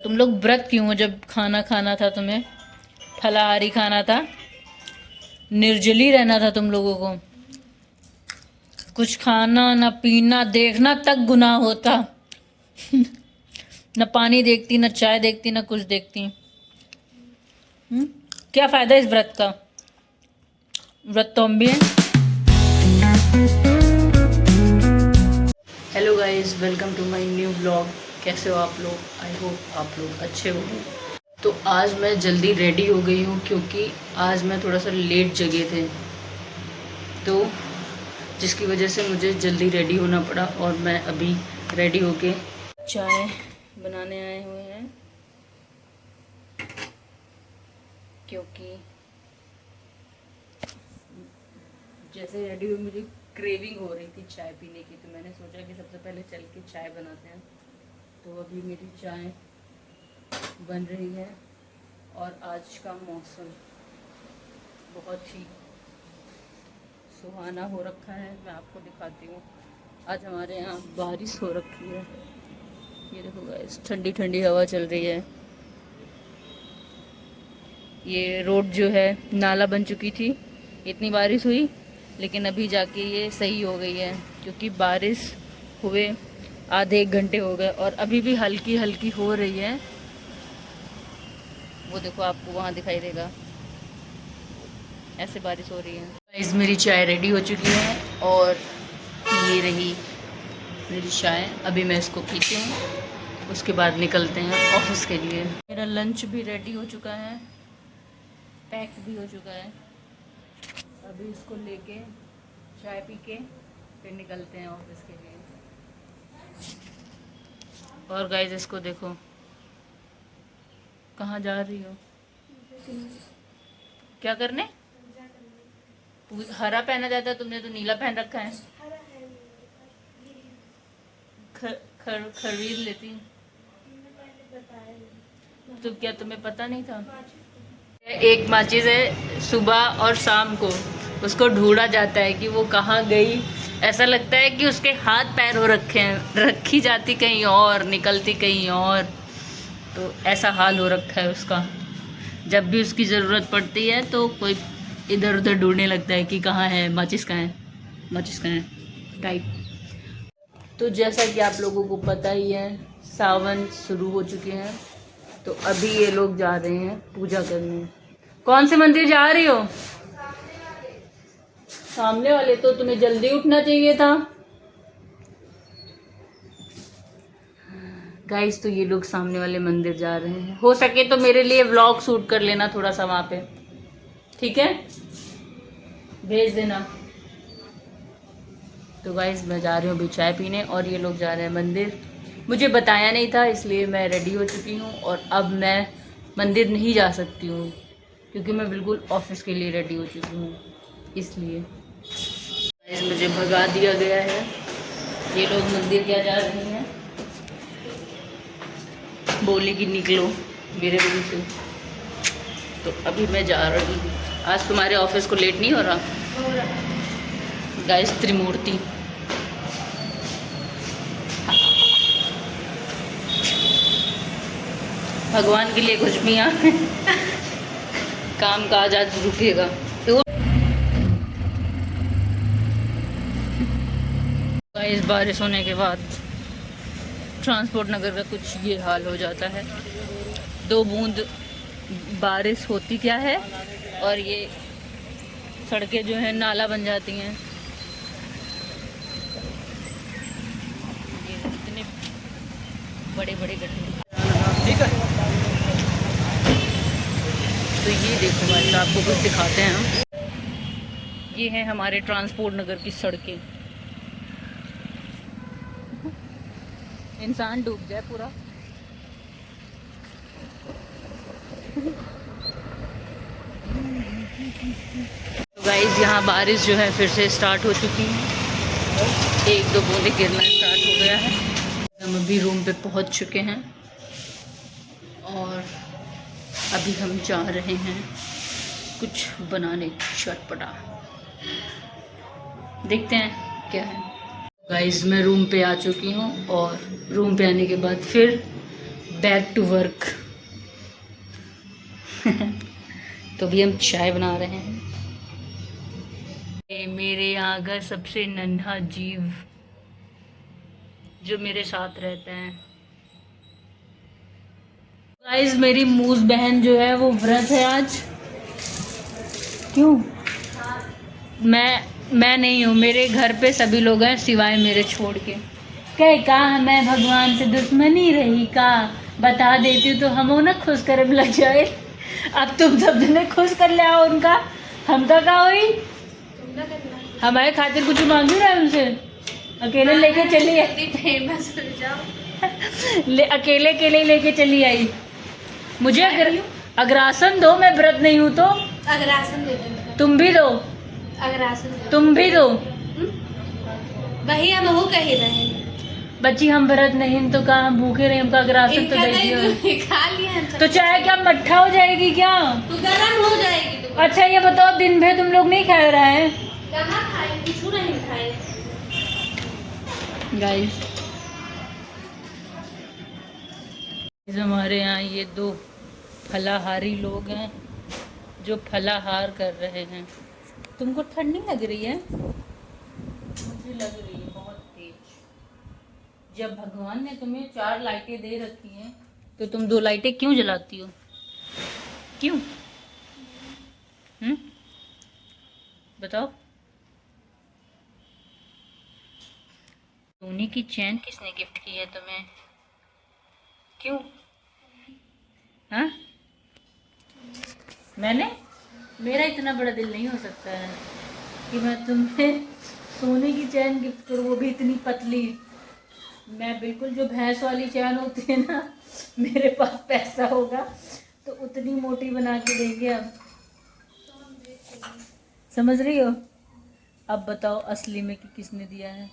तुम लोग व्रत क्यों हो जब खाना खाना था तुम्हें? फलाहारी खाना था, निर्जली रहना था तुम लोगों को। कुछ खाना ना पीना देखना तक गुनाह होता। न पानी देखती, न चाय देखती, न कुछ देखती। क्या फायदा इस व्रत का? व्रत तो हम भी हैं। Hello guys, welcome to my new blog. कैसे हो आप लोग? आई होप आप लोग अच्छे होंगे। तो आज मैं जल्दी रेडी हो गई हूँ क्योंकि आज मैं थोड़ा सा लेट जगे थे, तो जिसकी वजह से मुझे जल्दी रेडी होना पड़ा। और मैं अभी रेडी होके चाय बनाने आए हुए हैं क्योंकि जैसे रेडी हुई मुझे क्रेविंग हो रही थी चाय पीने की, तो मैंने सोचा कि सबसे पहले चल के चाय बनाते हैं। तो अभी मेरी चाय बन रही है और आज का मौसम बहुत ही सुहाना हो रखा है। मैं आपको दिखाती हूँ। आज हमारे यहाँ बारिश हो रखी है। ये देखो गाइस, ठंडी ठंडी हवा चल रही है। ये रोड जो है नाला बन चुकी थी, इतनी बारिश हुई, लेकिन अभी जाके ये सही हो गई है क्योंकि बारिश हुए आधे एक घंटे हो गए और अभी भी हल्की हल्की हो रही है। वो देखो, आपको वहाँ दिखाई देगा, ऐसे बारिश हो रही है। गाइस, मेरी चाय रेडी हो चुकी है और ये रही मेरी चाय। अभी मैं इसको पीती हूँ, उसके बाद निकलते हैं ऑफिस के लिए। मेरा लंच भी रेडी हो चुका है, पैक भी हो चुका है। अभी इसको लेके चाय पी के फिर निकलते हैं ऑफिस के लिए। और गाइस, इसको देखो, कहाँ जा रही हो? क्या करने? हरा पहना जाता है, तुमने तो नीला पहन रखा है। खरीद लेती। तो क्या तुम्हें पता नहीं था? एक माचिस है, सुबह और शाम को उसको ढूंढा जाता है कि वो कहाँ गई। ऐसा लगता है कि उसके हाथ पैर हो रखे हैं, रखी जाती कहीं और, निकलती कहीं और। तो ऐसा हाल हो रखा है उसका। जब भी उसकी ज़रूरत पड़ती है तो कोई इधर उधर ढूंढने लगता है कि कहाँ है माचिस, कहाँ है माचिस, कहाँ है टाइप। तो जैसा कि आप लोगों को पता ही है, सावन शुरू हो चुके हैं। तो अभी ये लोग जा रहे हैं पूजा करने। कौन से मंदिर जा रही हो? सामने वाले। तो तुम्हें जल्दी उठना चाहिए था गाइस। तो ये लोग सामने वाले मंदिर जा रहे हैं। हो सके तो मेरे लिए व्लॉग शूट कर लेना थोड़ा सा वहाँ पे, ठीक है? भेज देना। तो गाइस, मैं जा रही हूँ अभी चाय पीने और ये लोग जा रहे हैं मंदिर। मुझे बताया नहीं था, इसलिए मैं रेडी हो चुकी हूँ और अब मैं मंदिर नहीं जा सकती हूँ क्योंकि मैं बिल्कुल ऑफिस के लिए रेडी हो चुकी हूँ, इसलिए गाइस मुझे भगा दिया गया है। ये लोग मंदिर क्या जा रहे हैं, बोले कि निकलो मेरे रूम से। तो अभी मैं जा रही हूँ। आज तुम्हारे ऑफिस को लेट नहीं हो रहा? गाइस, त्रिमूर्ति भगवान के लिए कुछ भी यहाँ काम काज आज रुकेगा। तो इस बारिश होने के बाद ट्रांसपोर्ट नगर का कुछ ये हाल हो जाता है। 2 बूंद बारिश होती क्या है और ये सड़कें जो है नाला बन जाती हैं। ये इतने बड़े बड़े गड्ढे। ठीक है, तो ये देखो भाई, आपको कुछ दिखाते हैं हम। ये है हमारे ट्रांसपोर्ट नगर की सड़कें। इंसान डूब जाए पूरा। तो गाइस, यहाँ बारिश जो है फिर से स्टार्ट हो चुकी है। 1-2 बूंदे गिरना स्टार्ट हो गया है। हम अभी रूम पे पहुँच चुके हैं और अभी हम जा रहे हैं कुछ बनाने, चटपटा। देखते हैं क्या है। गाइस, मैं रूम पे आ चुकी हूँ और रूम पे आने के बाद फिर बैक टू वर्क। तो अभी हम चाय बना रहे हैं। ये मेरे यहाँ का सबसे नन्हा जीव जो मेरे साथ रहता है। गाइस मेरी मूस बहन जो है वो व्रत है आज। क्यों? मैं नहीं हूँ, मेरे घर पे सभी लोग हैं सिवाय मेरे छोड़ के। कहे कहा मैं भगवान से दुश्मनी रही का, बता देती हूँ तो हम ना खुश करे लग जाए। अब तुम सब जने खुश कर ले आओ उनका, हम तो का हुई हमारे खातिर कुछ मांग रहा है उनसे। अकेले लेके चली आई, फेमस हो जाओ। अकेले अकेले लेके चली आई। मुझे अग्रासन दो, मैं व्रत नहीं हूँ तो अग्रासन दे दो। तुम भी दो, अग्रासन तुम भी दो। वही हम हो कही रहे बच्ची हम व्रत नहीं तो कहा हम भूखे रहे, हमका अग्रासन तो दे दियो। खा लिया तो चाय क्या मट्ठा हो जाएगी क्या? तो गरम हो जाएगी तो। अच्छा ये बताओ दिन भर तुम लोग नहीं खा रहे हैं? कहाँ खाए, कुछ नहीं खाए। गाइस हमारे यहाँ ये दो फलाहारी लोग हैं जो फलाहार कर रहे हैं। तुमको ठंड नहीं लग रही है? मुझे लग रही है बहुत तेज। जब भगवान ने तुम्हें 4 लाइटें दे रखी हैं तो तुम 2 लाइटें क्यों जलाती हो? क्यों? बताओ। सोने की चैन किसने गिफ्ट की है तुम्हें? क्यों? हाँ मैंने? मेरा इतना बड़ा दिल नहीं हो सकता है कि मैं तुम्हें सोने की चैन गिफ्ट करूँ, वो भी इतनी पतली। मैं बिल्कुल जो भैंस वाली चैन होती है ना, मेरे पास पैसा होगा तो उतनी मोटी बना के देंगे हम। समझ रही हो? अब बताओ असली में कि किसने दिया है?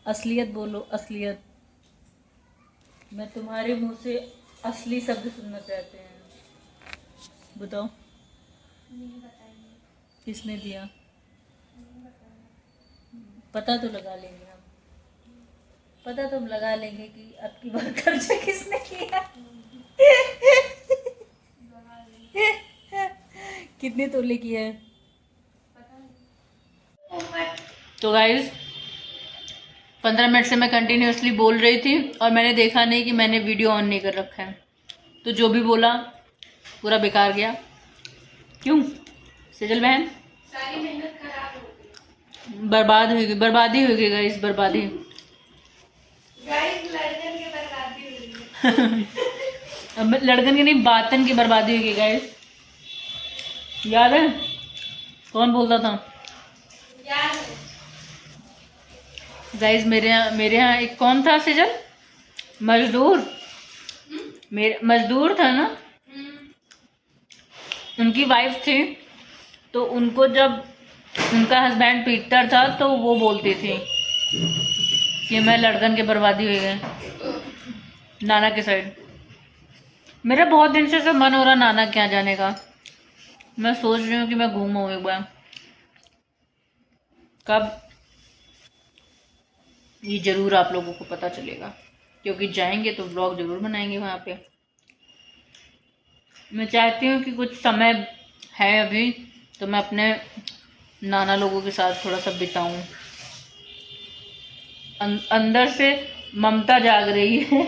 असलियत बोलो, असलियत। मैं तुम्हारे मुंह से असली शब्द सुनना चाहते हैं। बताओ किसने दिया? पता तो लगा लेंगे हम, पता तो लगा लेंगे कि अब की बार खर्चा किसने किया। कितने तोले किया है? तो गाइस 15 मिनट से मैं कंटिन्यूअसली बोल रही थी और मैंने देखा नहीं कि मैंने वीडियो ऑन नहीं कर रखा है, तो जो भी बोला पूरा बेकार गया। क्यों सेजल बहन? सारी मेहनत खराब हो गई, बर्बाद होगी, बर्बादी होगी गाइस, बर्बादी। गाइस लड़कन की बर्बादी हो रही है। अब लड़कन की नहीं, बातन की बर्बादी होगी गाइस। याद है कौन बोलता था? याद है गाइस मेरे यहाँ एक कौन था सेजल? मजदूर। मेरे मजदूर था ना, उनकी वाइफ थी, तो उनको जब उनका हस्बैंड पीटता था तो वो बोलती थी कि मैं लड़कन की बर्बादी हुई है। नाना के साइड। मेरा बहुत दिन से मन हो रहा नाना क्या जाने का। मैं सोच रही हूँ कि मैं घूमूँ एक बार। कब? ये ज़रूर आप लोगों को पता चलेगा, क्योंकि जाएंगे तो व्लॉग ज़रूर बनाएंगे वहाँ पे। मैं चाहती हूँ कि कुछ समय है अभी तो मैं अपने नाना लोगों के साथ थोड़ा सा बिताऊं। अंदर से ममता जाग रही है।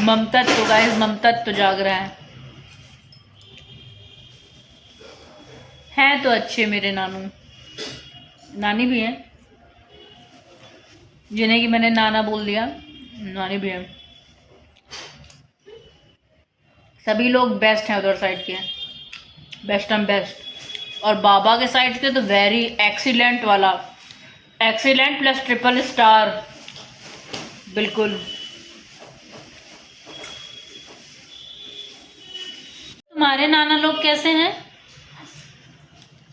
ममतत्व गाइस, ममतत्व जाग रहा है तो अच्छे मेरे नानू। नानी भी है, जिन्हें कि मैंने नाना बोल दिया, नानी भी है। सभी लोग बेस्ट हैं उधर साइड के, बेस्ट एंड बेस्ट। और बाबा के साइड के तो वेरी एक्सीलेंट वाला, एक्सीलेंट प्लस ट्रिपल स्टार, बिल्कुल। तुम्हारे नाना लोग कैसे हैं?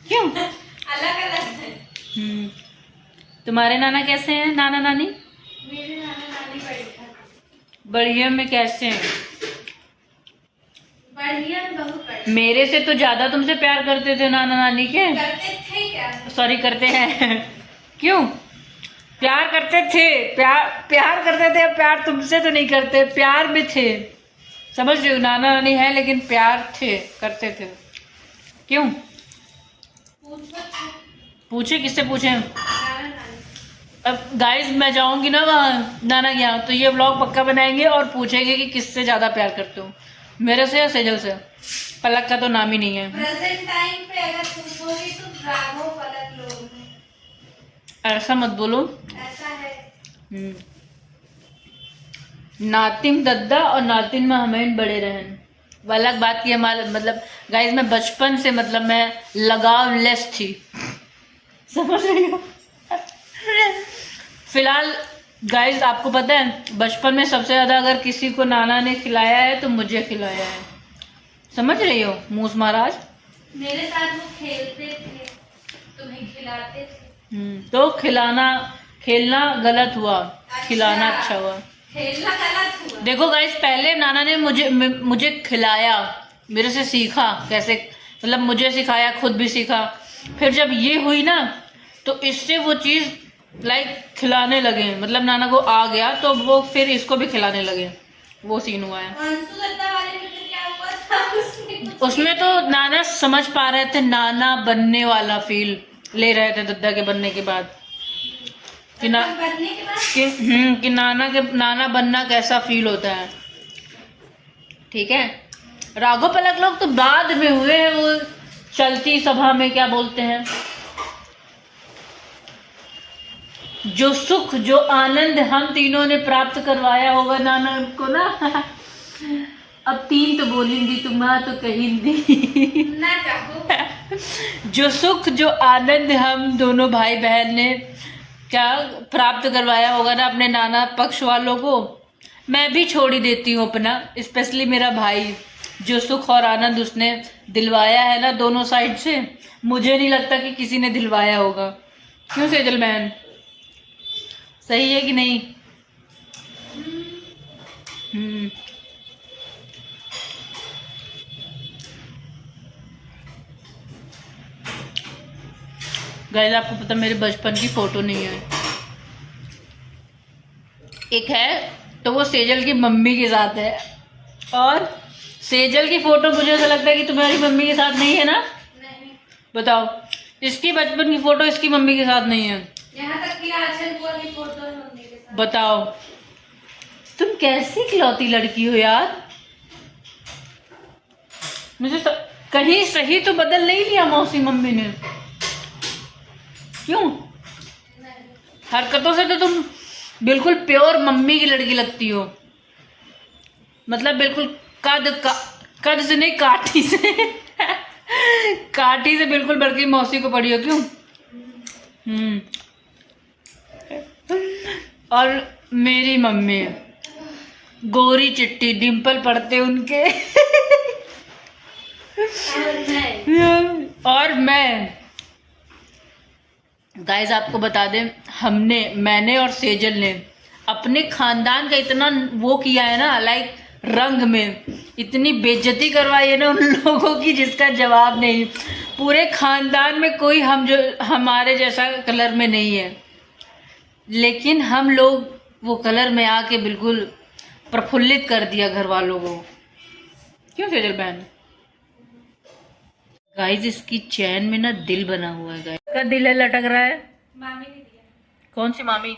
क्यों? अलग अलग है। तुम्हारे नाना कैसे हैं, नाना नानी? मेरे नाना नानी बढ़िया में कैसे हैं? बढ़िया, बहुत बढ़िया। मेरे से तो ज्यादा तुमसे प्यार करते थे नाना नानी के। करते थे क्या? सॉरी, करते हैं। क्यों? प्यार करते थे, प्यार करते थे। प्यार तुमसे तो नहीं करते, प्यार में थे, समझ रहे हो। नाना नानी है लेकिन प्यार थे, करते थे। क्यों पूछे, किससे पूछे? अब गाइस मैं जाऊंगी ना वहाँ नाना के यहाँ, तो ये व्लॉग पक्का बनाएंगे और पूछेंगे कि किससे ज्यादा प्यार करते हो, मेरे से या सेजल से। पलक का तो नाम ही नहीं है। प्रेजेंट टाइम पे अगर पूछोगे तो राघव पलक लोग ऐसा मत बोलो। ऐसा है। नातिन दद्दा और नातिन में हमें बड़े रहन, वो अलग बात की। हमारे मतलब गाइस मैं बचपन से मतलब मैं लगाव लेस थी, समझ रही हो। फिलहाल गाइस आपको पता है बचपन में सबसे ज्यादा अगर किसी को नाना ने खिलाया है तो मुझे खिलाया है, समझ रही हो मूस महाराज। मेरे साथ वो खेलते थे, तुम्हें खिलाते थे। तो खेलना गलत हुआ, खिलाना अच्छा हुआ। खेलना गलत हुआ। देखो गाइस पहले नाना ने मुझे खिलाया, मेरे से सीखा कैसे, मतलब मुझे सिखाया, खुद भी सीखा। फिर जब ये हुई ना तो इससे वो चीज़ लाइक खिलाने लगे, मतलब नाना को आ गया तो वो फिर इसको भी खिलाने लगे, वो सीन हुआ है। अंशु दत्ता वाले में तो क्या हुआ था? उसमें तो नाना समझ पा रहे थे, नाना बनने वाला फील ले रहे थे दद्दा के बनने के बाद कि कि नाना बनना कैसा फील होता है। ठीक है, राघव पलक लोग तो बाद में हुए हैं, वो चलती सभा में क्या बोलते हैं, जो सुख जो आनंद हम तीनों ने प्राप्त करवाया होगा नाना को ना। अब 3 तो बोलेंगी तुम, तो कहीं ना कहो। जो सुख जो आनंद हम दोनों भाई बहन ने क्या प्राप्त करवाया होगा ना अपने नाना पक्ष वालों को, मैं भी छोड़ ही देती हूँ अपना, स्पेशली मेरा भाई। जो सुख और आनंद उसने दिलवाया है ना दोनों साइड से, मुझे नहीं लगता कि किसी ने दिलवाया होगा। क्यों सेजल बहन, सही है कि नहीं? गाइस आपको पता मेरे बचपन की फोटो नहीं है, एक है तो वो सेजल की मम्मी के साथ है, और सेजल की फोटो मुझे ऐसा लगता है कि तुम्हारी मम्मी के साथ नहीं है ना? नहीं। बताओ, इसकी बचपन की फोटो इसकी मम्मी के साथ नहीं है, यहाँ तक कि आंचल बुआ की फोटो है मम्मी के साथ। बताओ तुम कैसी इकलौती लड़की हो यार। मुझे कहीं सही तो बदल नहीं लिया मौसी मम्मी ने, क्यों? हरकतों से तो तुम बिल्कुल प्योर मम्मी की लड़की लगती हो, मतलब बिल्कुल कद से नहीं, काठी से काठी से बिल्कुल बड़की मौसी को पड़ी हो। क्यों? और मेरी मम्मी गोरी चिट्टी, डिम्पल पड़ते उनके और मैं गाइस आपको बता दें, मैंने और सेजल ने अपने खानदान का इतना वो किया है ना, लाइक रंग में इतनी बेइज्जती करवाई है ना उन लोगों की जिसका जवाब नहीं। पूरे खानदान में कोई हमारे जैसा कलर में नहीं है, लेकिन हम लोग वो कलर में आके बिल्कुल प्रफुल्लित कर दिया घर वालों को। क्यों सेजल बहन? गाइस इसकी चैन में ना दिल बना हुआ है, गाइस का दिल है लटक रहा है। मामी ने दिया। कौन सी मामी?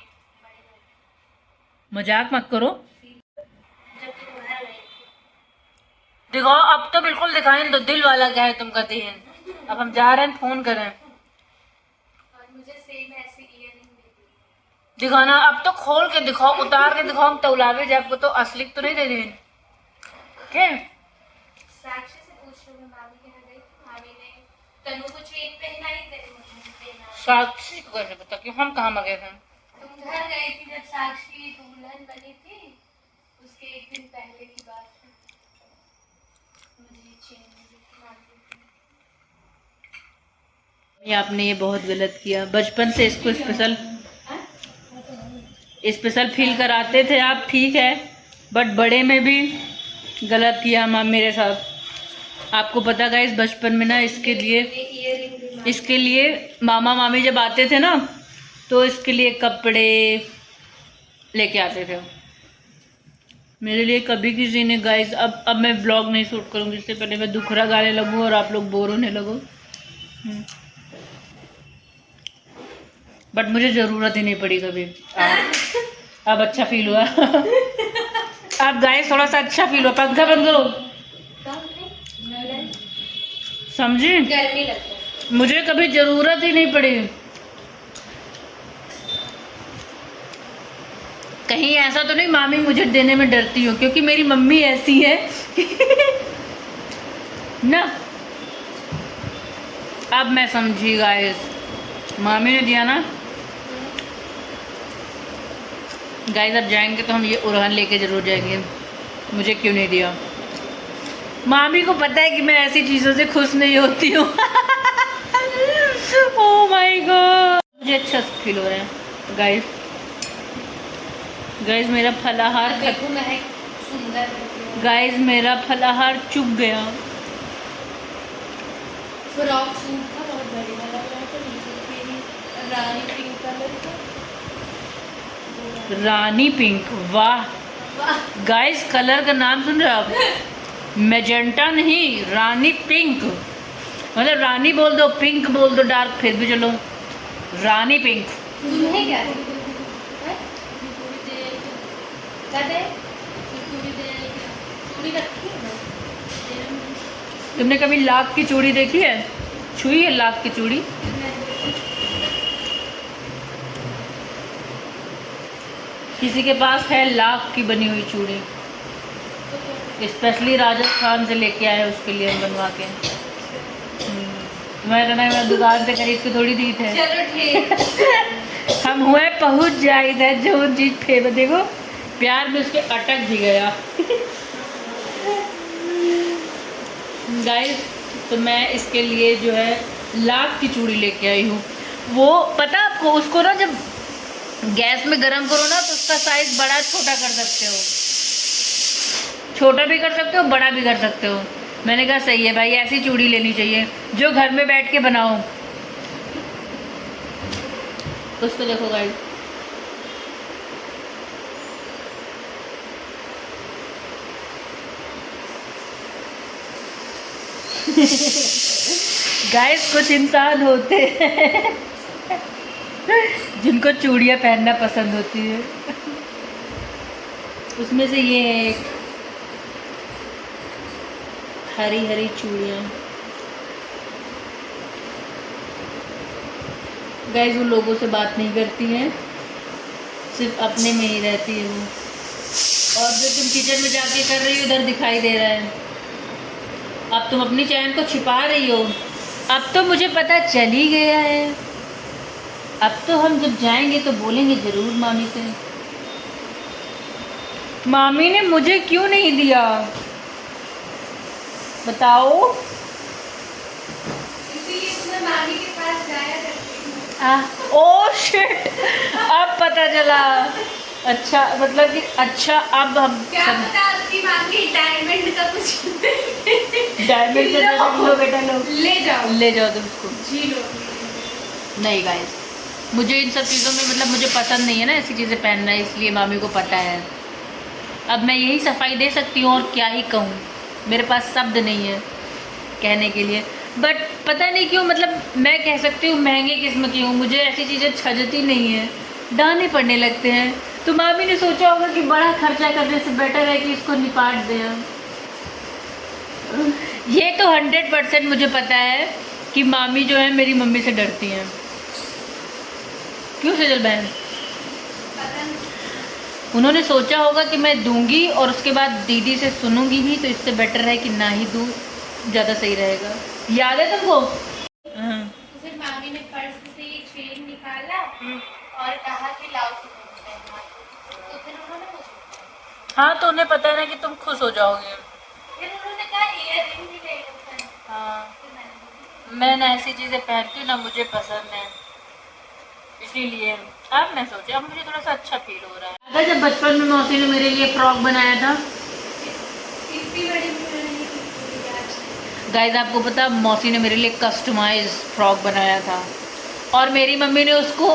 मजाक मत करो, दिखाओ अब तो बिल्कुल दिखाएं तो दिल वाला क्या है तुम कहते हैं। अब हम जा रहे हैं, फोन करें। और मुझे सेम ऐसी ईयरिंग दे दी। दिखाना अब तो, खोल के दिखाओ, उतार के दिखाओ, हम तौलावे जब को तो असली तो नहीं दे दें क्या? साक्षी से पूछ लो, मैं मामी के यहाँ गई थी, मामी ने तनु को चेन पहनाई, तेरे मुझे पहना। साक्षी को कैसे पता? क्यों, हम कहाँ गए थे? तुम घर गई थी जब साक्षी दुल्हन बनी थी, उसके एक दिन पहले की बात है। मुझे चेन मिली थी मामी ये आपने ये बहुत गलत किया, बचपन से इसको स्पेशल फील कराते थे आप, ठीक है, बट बड़े में भी गलत किया माँ मेरे साथ। आपको पता गाइस बचपन में ना इसके लिए मामा मामी जब आते थे ना तो इसके लिए कपड़े लेके आते थे। मेरे लिए कभी किसी ने गाइस, अब मैं ब्लॉग नहीं शूट करूँगी, इससे पहले मैं दुखरा गाने लगूँ और आप लोग बोर होने लगो। बट मुझे ज़रूरत ही नहीं पड़ी कभी। अब अच्छा फील हुआ। अब गाइस थोड़ा सा अच्छा फील हुआ। पंखा बंद करो, समझी? गर्मी लगता है। मुझे कभी ज़रूरत ही नहीं पड़ी। कहीं ऐसा तो नहीं मामी मुझे देने में डरती हो, क्योंकि मेरी मम्मी ऐसी है ना। अब मैं समझी गाइस, मामी ने दिया ना। गाइस अब जाएंगे तो हम ये उड़ान लेके जरूर जाएंगे। मुझे क्यों नहीं दिया? मामी को पता है कि मैं ऐसी चीज़ों से खुश नहीं होती हूँ। ओह माय गॉड, मुझे अच्छा फील हो रहा है गाइस। गाइस मेरा फलाहार देखो महक सुंदर लगती है। गाइस मेरा फलाहार चुक गया। फ्रॉक सूट था बहुत बढ़िया लग रहा था, नीचे पे रानी पिंक कलर का। रानी पिंक, वाह वाह, गाइस कलर का नाम सुन रहे हो आप? मैजेंटा नहीं, रानी पिंक। मतलब रानी बोल दो, पिंक बोल दो, डार्क फिर भी चलो, रानी पिंक। तुम्हें क्या है? चूड़ी रखी है ना? तुमने कभी लाख की चूड़ी देखी है? छुई है लाख की चूड़ी? किसी के पास है लाख की बनी हुई चूड़ी, स्पेशली राजस्थान से लेके आए उसके लिए हम बनवा के। मैं तो नहीं, मैं दुकान से खरीद के थोड़ी दी थे। चलो ठीक। हम हुए पहुंच जाए थे जो चीज फेव, देखो प्यार में उसके अटक भी गया। गाइस तो मैं इसके लिए जो है लाख की चूड़ी लेके आई हूँ। वो पता आपको, उसको ना जब गैस में गरम करो ना तो उसका साइज बड़ा छोटा कर सकते हो, छोटा भी कर सकते हो, बड़ा भी कर सकते हो। मैंने कहा सही है भाई, ऐसी चूड़ी लेनी चाहिए जो घर में बैठ के बनाओ। उसको देखो गाइस, गाइस कुछ इंसान होते हैं जिनको चूड़ियाँ पहनना पसंद होती है। उसमें से ये है एक हरी हरी चूड़ियाँ। गाइस वो लोगों से बात नहीं करती हैं, सिर्फ अपने में ही रहती है वो। और जो तुम किचन में जाके कर रही हो उधर दिखाई दे रहा है। अब तुम अपनी चैन को छिपा रही हो। अब तो मुझे पता चल ही गया है। अब तो हम जब जाएंगे तो बोलेंगे ज़रूर मामी से, मामी ने मुझे क्यों नहीं दिया बताओ। इसीलिए तुम्हें मामी के पास जाया करती हूँ। ओह शिट, अब पता चला। अच्छा मतलब कि अच्छा अब हम क्या पता आपकी मामी डायमंड का कुछ डायमंड का लो बेटा, लो ले जाओ तुम उसको। जी लो। नहीं गाइस, मुझे इन सब चीज़ों में मतलब मुझे पसंद नहीं है ना ऐसी चीज़ें पहनना, इसलिए मामी को पता है। अब मैं यही सफाई दे सकती हूँ और क्या ही कहूँ, मेरे पास शब्द नहीं है कहने के लिए। बट पता नहीं क्यों, मतलब मैं कह सकती हूँ महंगे किस्म की हूँ, मुझे ऐसी चीज़ें छजती नहीं है, दाने पड़ने लगते हैं। तो मामी ने सोचा होगा कि बड़ा खर्चा करने से बेटर है कि इसको निपाट दें हम। ये तो 100% मुझे पता है कि मामी जो है मेरी मम्मी से डरती हैं। क्यों सजल बहन? उन्होंने सोचा होगा कि मैं दूंगी और उसके बाद दीदी से सुनूंगी भी, तो इससे बेटर है कि ना ही दूँ, ज़्यादा सही रहेगा। याद है तुमको? फिर मामी ने पर्स से ये चेन निकाला और कहा कि लाओ तुम्हें पहनना। तो फिर उन्होंने मुझे, हाँ तो उन्हें पता है ना कि तुम खुश हो जाओगे। फिर उन्होंने कहा इयररिंग भी ले लो। हाँ फिर मैंने बोली, मैं ना ऐसी चीज़ें पहनती हूँ ना, मुझे पसंद है, इसीलिए अब मैं सोचा अब मुझे थोड़ा सा अच्छा फील हो रहा है। अगर जब बचपन में मौसी ने मेरे लिए फ्रॉक बनाया था, इतनी बड़ी गाइस आपको पता मौसी ने मेरे लिए कस्टमाइज फ्रॉक बनाया था और मेरी मम्मी ने उसको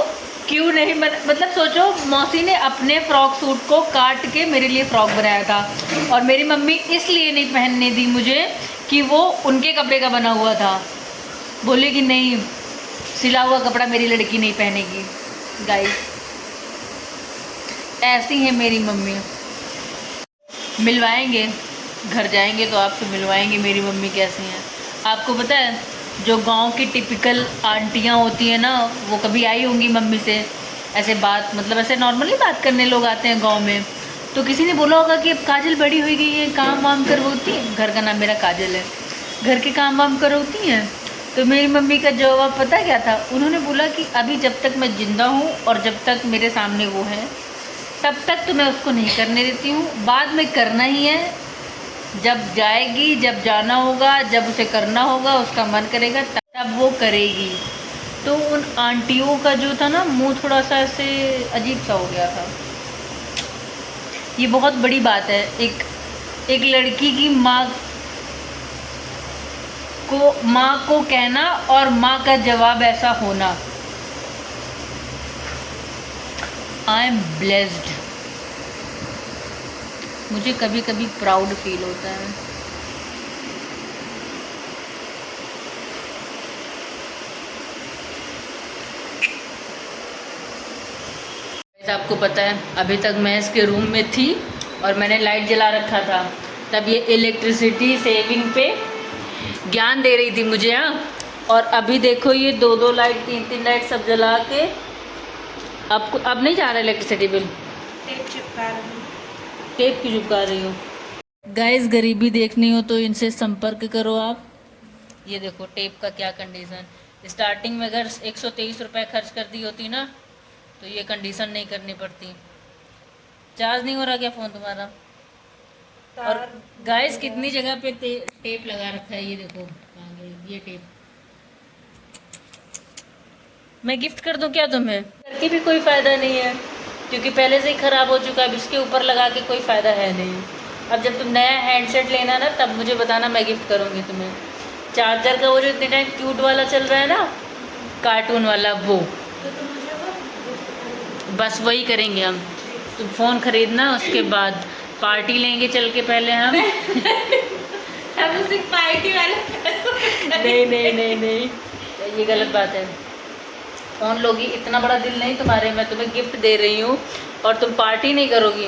क्यों नहीं मतलब सोचो, मौसी ने अपने फ्रॉक सूट को काट के मेरे लिए फ्रॉक बनाया था, और मेरी मम्मी इसलिए नहीं पहनने दी मुझे कि वो उनके कपड़े का बना हुआ था। बोले कि नहीं, सिला हुआ कपड़ा मेरी लड़की नहीं पहनेगी। गाइस, ऐसी है मेरी मम्मी। मिलवाएंगे, घर जाएंगे तो आपसे मिलवाएंगे मेरी मम्मी कैसी हैं। आपको पता है, जो गांव की टिपिकल आंटियां होती हैं ना, वो कभी आई होंगी मम्मी से ऐसे बात, मतलब ऐसे नॉर्मली बात करने लोग आते हैं गांव में, तो किसी ने बोला होगा कि अब काजल बड़ी हो गई है, काम वाम करवाती है। घर का नाम मेरा काजल है। घर के काम वाम करवाती हैं। तो मेरी मम्मी का जवाब पता क्या था? उन्होंने बोला कि अभी जब तक मैं ज़िंदा हूँ और जब तक मेरे सामने वो है, तब तक तो मैं उसको नहीं करने देती हूँ, बाद में करना ही है। जब जाएगी, जब जाना होगा, जब उसे करना होगा, उसका मन करेगा तब वो करेगी। तो उन आंटियों का जो था ना, मुंह थोड़ा सा ऐसे अजीब सा हो गया था। ये बहुत बड़ी बात है, एक लड़की की माँ को कहना और माँ का जवाब ऐसा होना। I am blessed. मुझे कभी कभी प्राउड फील होता है। आपको पता है, अभी तक मैं इसके रूम में थी और मैंने लाइट जला रखा था, तब ये इलेक्ट्रिसिटी सेविंग पे ज्ञान दे रही थी मुझे। हाँ, और अभी देखो ये 2-2 लाइट, 3-3 लाइट सब जला के अब नहीं जा रहा इलेक्ट्रिसिटी बिल। टेप चिपका रही हूँ। टेप की चिपका रही हो। गाइस, गरीबी देखनी हो तो इनसे संपर्क करो आप। ये देखो टेप का क्या कंडीशन। स्टार्टिंग में अगर 123 रुपये खर्च कर दी होती ना, तो ये कंडीशन नहीं करनी पड़ती। चार्ज नहीं हो रहा क्या फ़ोन तुम्हारा? और गाइस, कितनी जगह पे टेप लगा रखा है। ये देखो कहाँ गई ये टेप। मैं गिफ्ट कर दूं क्या तुम्हें? करके भी कोई फ़ायदा नहीं है, क्योंकि पहले से ही ख़राब हो चुका है। अब इसके ऊपर लगा के कोई फ़ायदा है नहीं। अब जब तुम नया हैंडसेट लेना ना, तब मुझे बताना, मैं गिफ्ट करूँगी तुम्हें। चार्जर का वो जो इतने टाइम क्यूट वाला चल रहा है ना, कार्टून वाला, वो बस वही करेंगे हम। तुम फ़ोन ख़रीदना, उसके बाद पार्टी लेंगे चल के पहले हम। हम उसे पार्टी वाला नहीं, ये गलत बात है। फ़ोन लोगी, इतना बड़ा दिल नहीं तुम्हारे, मैं तुम्हें गिफ्ट दे रही हूँ और तुम पार्टी नहीं करोगी।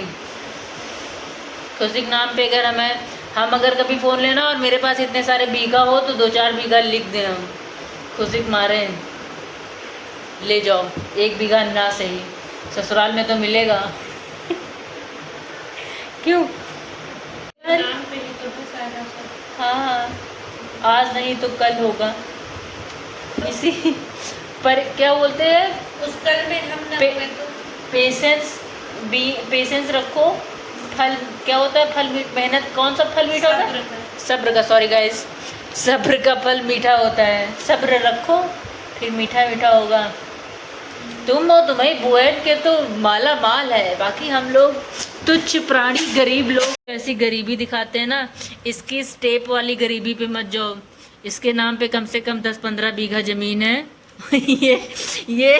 खुशी के नाम पे अगर हम अगर कभी फ़ोन लेना और मेरे पास इतने सारे बीघा हो, तो 2-4 बीघा लिख देना, खुशी के मारे ले जाओ। 1 बीघा ना सही, ससुराल में तो मिलेगा। क्यों? हाँ, आज नहीं तो कल होगा। इसी पर क्या बोलते हैं, उस कल में हम ना हुए तो पेशेंस रखो। फल क्या होता है? फल मेहनत, कौन सा फल मीठा होता है? सब्र का। सॉरी गाइस, सब्र का फल मीठा होता है। सब्र रखो, फिर मीठा मीठा होगा। तुम हो, तुम्हारी बुएट के तो माला माल है, बाकी हम लोग तुच्छ प्राणी गरीब लोग। ऐसी गरीबी दिखाते हैं ना, इसकी स्टेप वाली गरीबी पे मत जाओ। इसके नाम पे कम से कम 10-15 बीघा ज़मीन है। ये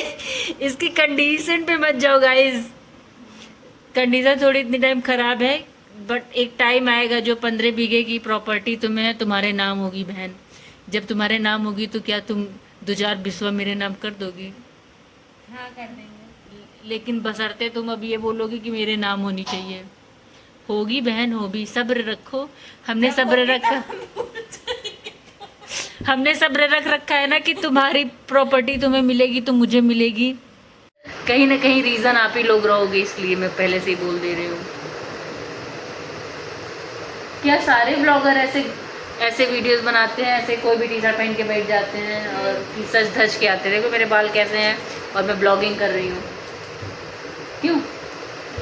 इसकी कंडीशन पे मत जाओ गाइस। कंडीशन थोड़ी इतनी टाइम ख़राब है, बट एक टाइम आएगा जो 15 बीघे की प्रॉपर्टी तुम्हें तुम्हारे नाम होगी बहन। जब तुम्हारे नाम होगी तो क्या तुम 2-4 बिस्वा मेरे नाम कर दोगी? हाँ, कर देंगे। लेकिन बशर्ते तुम अब ये बोलोगी कि मेरे नाम होनी चाहिए। होगी बहन, होगी। सब्र रखो। हमने सब्र रख रखा है ना कि तुम्हारी प्रॉपर्टी तुम्हें मिलेगी तो मुझे मिलेगी। कहीं ना कहीं रीज़न आप ही लोग रहोगे, इसलिए मैं पहले से ही बोल दे रही हूँ। क्या सारे ब्लॉगर ऐसे वीडियोस बनाते हैं? ऐसे कोई भी टी शर्ट पहन के बैठ जाते हैं और सज धज के आते हैं। देखो मेरे बाल कैसे हैं और मैं ब्लॉगिंग कर रही हूँ। क्यों?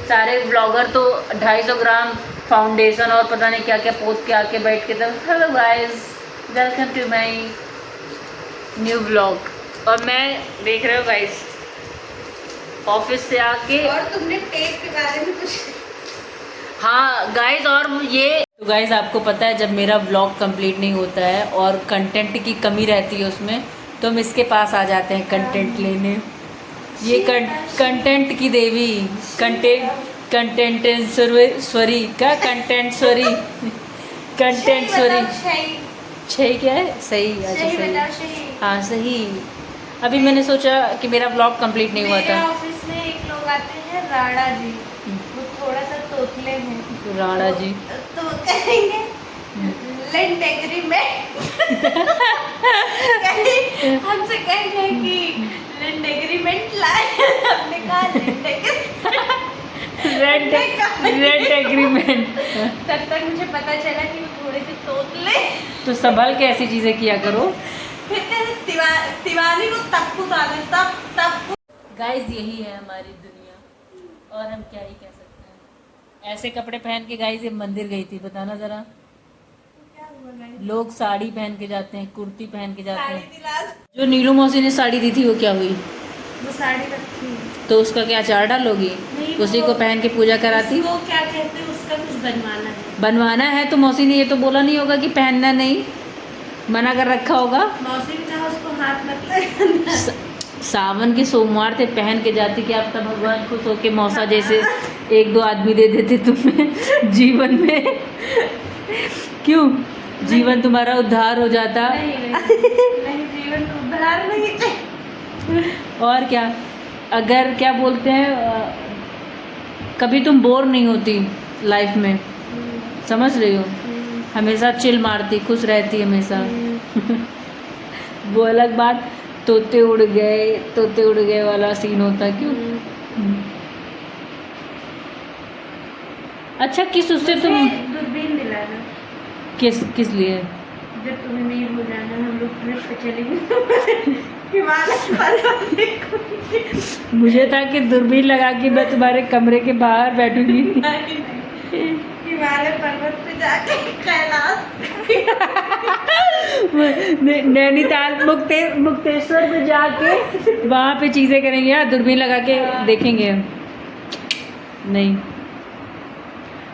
सारे ब्लॉगर तो 250 ग्राम फाउंडेशन और पता नहीं क्या क्या पोत के आके बैठ के तब hello guys, welcome to my new blog. और मैं देख रहे हो गाइस, ऑफिस से आके। और तुमने टेप के बारे में कुछ? हाँ गाइस, और ये तो गाइस आपको पता है, जब मेरा ब्लॉग कंप्लीट नहीं होता है और कंटेंट की कमी रहती है उसमें, तो हम इसके पास आ जाते हैं कंटेंट लेने। ये कंटेंट की देवी, कंटेंटेंसरी का कंटेंटसरी छही क्या है? सही, अच्छा सही, हाँ सही। अभी मैंने सोचा कि मेरा ब्लॉग कंप्लीट नहीं हुआ था। ऑफिस में एक लोग आते हैं राणा जी, वो थोड़ा सा तोतले हैं। राणा जी तो कहेंगे लेंड एग्रीमेंट हमसे कहेंगे कि लेंड एग्रीमेंट लाए। हमने कहा रेंट एग्रीमेंट। तब तक मुझे पता चला कि वो थोड़े से तोतले। तो संभल के ऐसी चीजें किया करो। फिर कहते दीवानी को तब कुदाने तब। गाइस यही है हमारी दुनिया, और हम क्या ही कह सकते हैं। ऐसे कपड़े पहन के गाइस ये मंदिर गई थी, बताना जरा। लोग साड़ी पहन के जाते हैं, कुर्ती पहन के जाते हैं। जो नीलू मौसी ने साड़ी दी थी वो क्या हुई? वो साड़ी रखी तो उसका क्या अचार डालोगी? उसी को पहन के पूजा कराती। वो क्या कहते हैं, उसका कुछ बनवाना है। बनवाना है तो मौसी ने ये तो बोला नहीं होगा कि पहनना नहीं, मना कर रखा होगा। मौसी ने कहा उसको हाथ मत लगाना। सावन के सोमवार थे, पहन के जाती कि आप तब भगवान खुश होके मौसा जैसे एक दो आदमी दे देते तुम्हें जीवन में। क्यों? जीवन तुम्हारा उद्धार हो जाता। नहीं जीवन उद्धार नहीं। और क्या, अगर क्या बोलते हैं, कभी तुम बोर नहीं होती लाइफ में, समझ रही हो? हमेशा चिल मारती, खुश रहती हमेशा। वो अलग बात, तोते उड़ गए वाला सीन होता। क्यों? अच्छा, किस उससे तुम दूरबीन दिलाना। किस लिए? जब तुम्हें नहीं हो जाना, हम लोग ट्रिप पे चलेंगे हिमालय पर्वत। मुझे था कि दूरबीन लगा के मैं तुम्हारे कमरे के बाहर बैठूंगी। हिमालय पर्वत पे जाके कैलाश नैनीताल मुक्तेश्वर पे जाके वहाँ पे चीज़ें करेंगे, या दूरबीन लगा के देखेंगे। नहीं,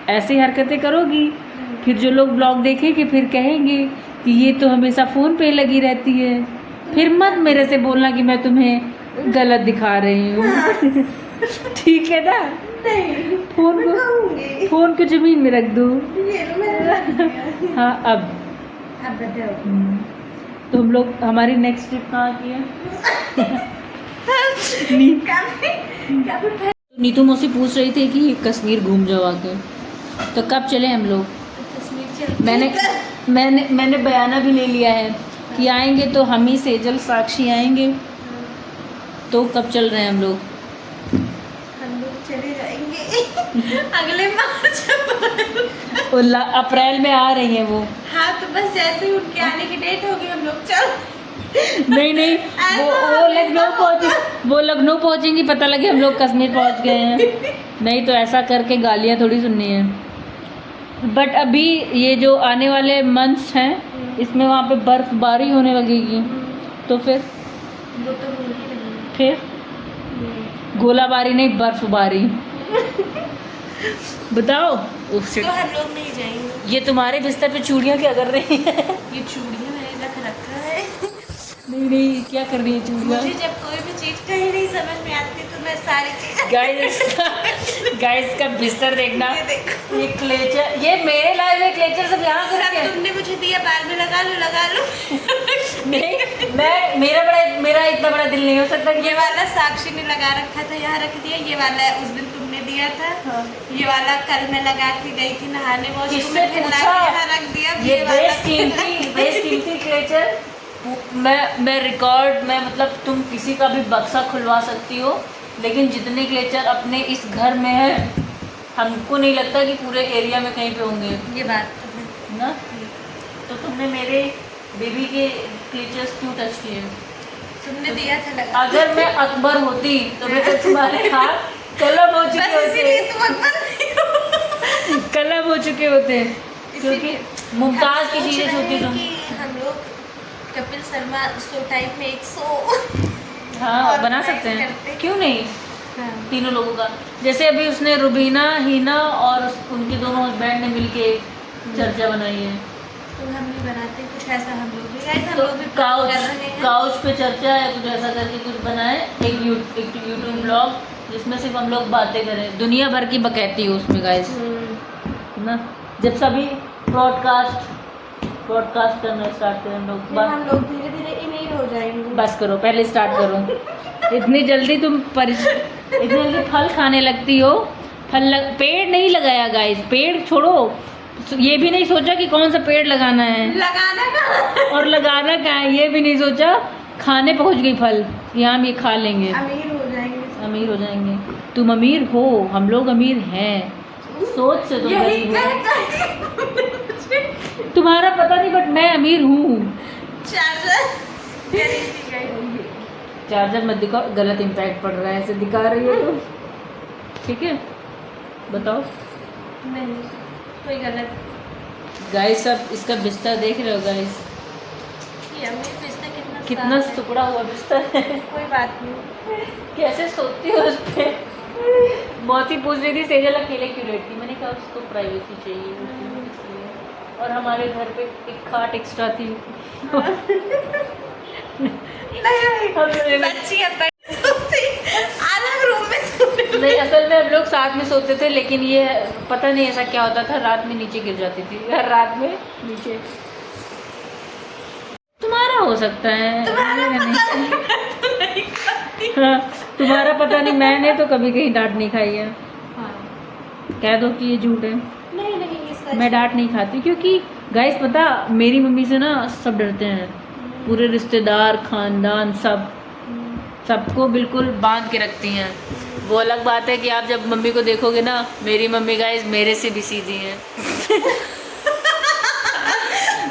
ऐसी हरकतें करोगी फिर जो लोग ब्लॉग देखेंगे फिर कहेंगे कि ये तो हमेशा फ़ोन पे लगी रहती है। फिर मत मेरे से बोलना कि मैं तुम्हें गलत दिखा रही हूँ। ठीक है ना? नहीं, फोन को जमीन में रख दो। हाँ, अब बताओ। तो हम लोग, हमारी नेक्स्ट ट्रिप कहाँ की है? नीतू मौसी पूछ रही थी कि कश्मीर घूम जाओ आके, तो कब चले हम लोग? मैंने बयाना भी ले लिया है कि आएंगे तो हम ही, सेजल, साक्षी आएंगे। तो कब चल रहे हैं हम लोग? हम लोग चले जाएंगे अगले मार्च। अप्रैल में आ रही हैं वो। हाँ, तो बस जैसे ही उनके आने की डेट होगी हम लोग चल। नहीं वो लखनऊ पहुंचेंगी, पता लगे हम लोग कश्मीर पहुंच गए हैं। नहीं तो ऐसा करके गालियाँ थोड़ी सुननी है। बट अभी ये जो आने वाले मंथ्स हैं, इसमें वहाँ पे बर्फबारी होने लगेगी, तो फिर वो तो होगी नहीं। फिर गोलाबारी नहीं, बर्फबारी। बताओ। तो हम लोग नहीं जाएंगे। ये तुम्हारे बिस्तर पे चूड़ियाँ क्या कर रही हैं? ये चूड़ियाँ मैंने रख रखा है। नहीं, क्या कर रही है चूड़ियाँ? मुझे जब कोई भी चीज़ कहीं नहीं समझ में आती तो मैं सारी चीज़ें गाइस का बिस्तर देखना। ये क्लेचर, ये मेरे लाए हुए क्लेचर सब यहाँ सब तुमने मुझे दिया, बाल में लगा लो। नहीं, मेरा इतना बड़ा दिल नहीं हो सकता। ये वाला साक्षी ने लगा रखा था, यहाँ रख दिया। ये वाला उस दिन तुमने दिया था। हाँ। ये वाला कल मैं लगा के गई थी नहाने, वॉशरूम में यहाँ रख दिया। ये बेशकीमती क्लेचर मैं रिकॉर्ड में, मतलब तुम किसी का भी बक्सा खुलवा सकती हो, लेकिन जितने क्लेचर अपने इस घर में है, हमको नहीं लगता कि पूरे एरिया में कहीं पे होंगे। ये बात तो है ना? तो तुमने मेरे बेबी के क्लेचर्स क्यों टच किए? तुमने दिया था लगा। अगर मैं अकबर होती तो मैं तो तुम्हारे हाथ कलम हो चुके होते, क्योंकि मुमताज की चीजें होती तुम। हम लोग कपिल शर्मा शो टाइप में एक शो हाँ बना सकते हैं, क्यों नहीं? हाँ। तीनों लोगों का, जैसे अभी उसने रुबीना, हिना और उनके दोनों हस्बैंड ने मिलके चर्चा बनाई है। तो हम भी बनाते कुछ ऐसा, हम लोग भी गाइस, हम तो लोग भी plan काउच कर रहे हैं। काउच पे चर्चा है, कुछ ऐसा करके कुछ बनाए, एक यूट्यूब ब्लॉग जिसमें सिर्फ हम लोग बातें करें, दुनिया भर की बकैती हो उसमें गाइस, ना। जब सभी ब्रॉडकास्ट करना स्टार्ट करें हम लोग, फिर हम लोग धीरे धीरे अमीर हो जाएंगे। बस करो, पहले स्टार्ट करो। इतनी जल्दी इतनी जल्दी फल खाने लगती हो। पेड़ नहीं लगाया गाइस, पेड़ छोड़ो, ये भी नहीं सोचा कि कौन सा पेड़ लगाना है, लगाना कहाँ, और लगाना कहाँ है ये भी नहीं सोचा। खाने पहुंच गई फल कि हम ये खा लेंगे, अमीर हो जाएंगे। अमीर हो जाएंगे। तुम अमीर हो, हम लोग अमीर हैं, सोच से तुम यही गरीब हो। तुम्हारा पता नहीं बट मैं अमीर हूँ। चार्जर मत दिखाओ, गलत इम्पैक्ट पड़ रहा है, ऐसे दिखा रही हो तो ठीक है। बताओ। नहीं कोई गलत। गाइस अब इसका बिस्तर देख रहे हो गाइस, ये अमीर पिस्ता कितना साफ है। टुकड़ा हुआ बिस्तर है। कोई बात नहीं। कैसे सोती हो उस पे। मौसी पूछ रही थी सेजल अकेले क्यों रहती, मैंने कहा उसको प्राइवेसी चाहिए इसलिए, और हमारे घर पे एक खाट एक्स्ट्रा थी। अलग रूम में सोते। नहीं, असल में हम लोग साथ में सोते थे, लेकिन ये पता नहीं ऐसा क्या होता था, रात में नीचे गिर जाती थी, हर रात में नीचे। तुम्हारा हो सकता है, हाँ, तुम्हारा पता नहीं, मैंने तो कभी कहीं डांट नहीं खाई है। कह दो कि ये झूठ है। नहीं नहीं ये सच मैं डांट नहीं खाती, क्योंकि गाइस पता, मेरी मम्मी से ना सब डरते हैं, पूरे रिश्तेदार, खानदान, सबको बिल्कुल बांध के रखती हैं। वो अलग बात है कि आप जब मम्मी को देखोगे ना, मेरी मम्मी गाइस मेरे से भी सीधी हैं।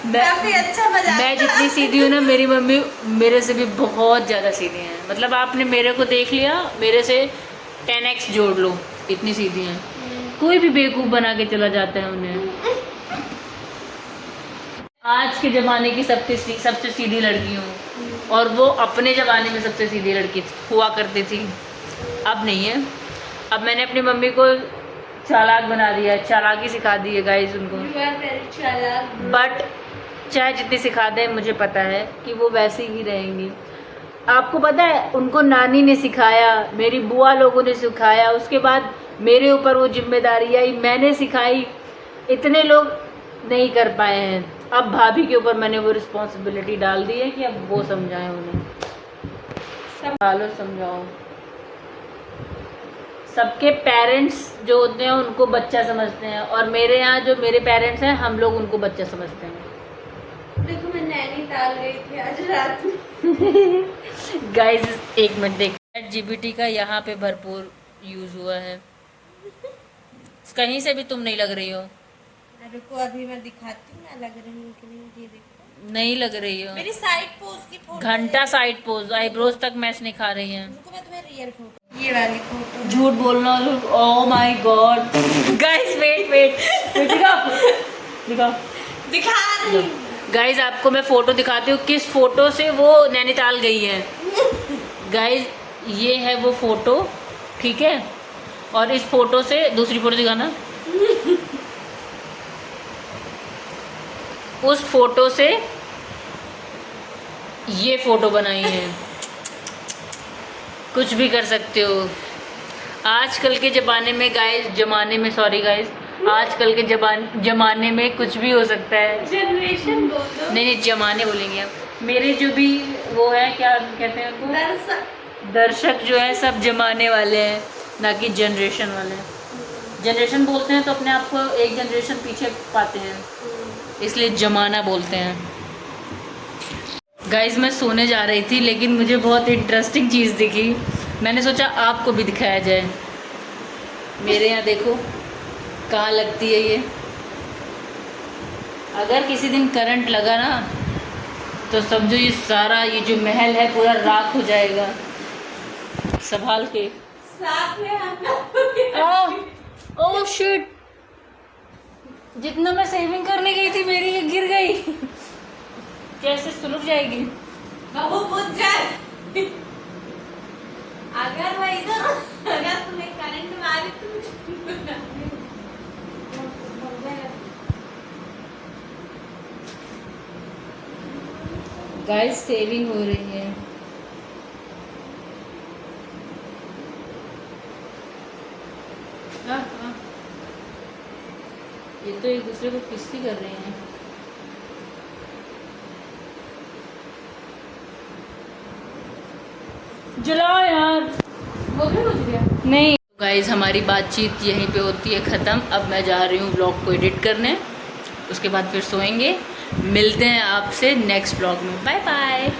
काफी अच्छा मजाक। मैं जितनी सीधी हूँ ना, मेरी मम्मी मेरे से भी बहुत ज़्यादा सीधी हैं। मतलब आपने मेरे को देख लिया, मेरे से 10x जोड़ लो, इतनी सीधी हैं। कोई भी बेवकूफ़ बना के चला जाता है उन्हें। आज के ज़माने की सबसे सीधी लड़की हूँ, और वो अपने ज़माने में सबसे सीधी लड़की हुआ करती थी, अब नहीं है। अब मैंने अपनी मम्मी को चालाक बना दिया है, चालाकी सिखा दी है गाइस उनको। बट चाहे जितनी सिखा दें, मुझे पता है कि वो वैसे ही रहेंगी। आपको पता है, उनको नानी ने सिखाया, मेरी बुआ लोगों ने सिखाया, उसके बाद मेरे ऊपर वो जिम्मेदारी आई, मैंने सिखाई, इतने लोग नहीं कर पाए हैं। अब भाभी के ऊपर मैंने वो रिस्पॉन्सिबिलिटी डाल दी है कि अब वो समझाएं उन्हें, समझाओ। सबके पेरेंट्स जो होते हैं उनको बच्चा समझते हैं, और मेरे यहाँ जो मेरे पेरेंट्स हैं, हम लोग उनको बच्चा समझते हैं। देखो मैं नैनीताल गई थी आज रात में। गाइस एक मिनट देख, ChatGPT का यहाँ पे भरपूर यूज़ हुआ है। कहीं से भी तुम नहीं लग रही हो। रुको अभी मैं दिखाती हूँ, मैं लग रही हूँ कि नहीं, ये देखो नहीं लग रही हो। मेरी साइड पोज की फोटो। घंटा साइड पोज, आईब्रोज तक मैच नहीं खा रही है। रुको मैं तुम्हें रियल फोटो, ये वाली फोटो। झूठ बोलना। Oh my god guys, wait दिखाओ दिखा रही। गाइस आपको मैं फोटो दिखाती हूँ, किस फोटो से वो नैनीताल गई है। गाइस ये है वो फोटो, ठीक है, और इस फोटो से दूसरी फोटो दिखाना। उस फोटो से ये फोटो बनाई है। कुछ भी कर सकते हो आजकल के ज़माने में गाइस, आजकल के जमाने में कुछ भी हो सकता है। जनरेशन बोल दो। नहीं जमाने बोलेंगे हम। मेरे जो भी वो है, क्या कहते हैं उनको, दर्शक जो है, सब जमाने वाले हैं, ना कि जनरेशन वाले। जनरेशन बोलते हैं तो अपने आप को एक जनरेशन पीछे पाते हैं, इसलिए जमाना बोलते हैं। गाइस मैं सोने जा रही थी, लेकिन मुझे बहुत इंटरेस्टिंग चीज़ दिखी, मैंने सोचा आपको भी दिखाया जाए। मेरे यहाँ देखो कहाँ लगती है ये। अगर किसी दिन करंट लगा ना, तो समझो ये सारा, ये जो महल है पूरा राख हो जाएगा। संभाल के। साथ में हम ओह शिट, जितना मैं सेविंग करने गई थी मेरी ये गिर गई। कैसे सुलझ जाएगी? बहू बुझ जाए। अगर मैं इधर, अगर तुम्हें करंट मारी तो गाइस सेविंग हो रही है। हाँ। ये तो एक दूसरे को किस्सी कर रहे हैं। जलाओ यार, वो भी बुझ गया। नहीं गाइस, हमारी बातचीत यहीं पे होती है ख़त्म। अब मैं जा रही हूँ ब्लॉग को एडिट करने, उसके बाद फिर सोएंगे। मिलते हैं आपसे नेक्स्ट ब्लॉग में। Bye bye.